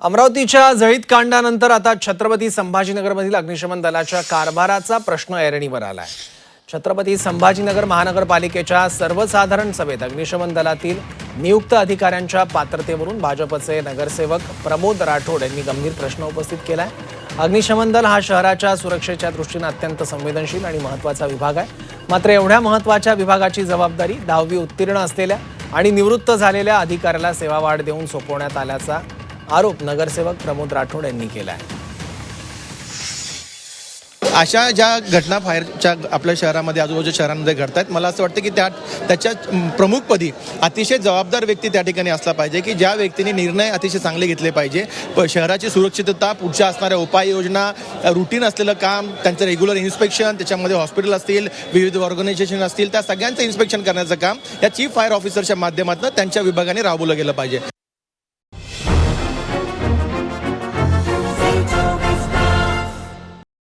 अमरावतीच्या जळीत कांडानंतर आता छत्रपती संभाजीनगरमधील अग्निशमन दलाच्या कारभाराचा प्रश्न ऐरणीवर आलाय। छत्रपती संभाजीनगर महानगरपालिकेच्या सर्वसाधारण सभेत अग्निशमन दलातील नियुक्त अधिकाऱ्यांच्या पात्रतेवरून भाजपचे नगरसेवक प्रमोद राठोड यांनी गंभीर प्रश्न उपस्थित केलाय। अग्निशमन दल हा शहराच्या सुरक्षेच्या दृष्टीने अत्यंत संवेदनशील आणि महत्त्वाचा विभाग आहे। मात्र एवढ्या महत्त्वाच्या विभागाची जबाबदारी 10वी उत्तीर्ण असलेल्या आणि निवृत्त झालेल्या अधिकाऱ्याला सेवावाढ देऊन सोपवण्यात आल्याचा आरोप नगरसेवक प्रमोद राठोड यांनी केला आहे। अशा ज्या घटना फायरच्या आपल्या शहरामध्ये आजूबाजूच्या शहरांमध्ये घडत आहेत, मला असं वाटतं की त्याच्या प्रमुखपदी अतिशय जबाबदार व्यक्ती त्या ठिकाणी असला पाहिजे की ज्या व्यक्तीने निर्णय अतिशय चांगले घेतले पाहिजे। शहराची सुरक्षितता, पुढच्या असणाऱ्या उपाययोजना, रुटीन असलेलं काम, त्यांचं रेग्युलर इन्स्पेक्शन, त्याच्यामध्ये हॉस्पिटल असतील, विविध ऑर्गनायझेशन असतील, त्या सगळ्यांचं इन्स्पेक्शन करण्याचं काम या चीफ फायर ऑफिसरच्या माध्यमातून त्यांच्या विभागाने राबवलं गेलं पाहिजे।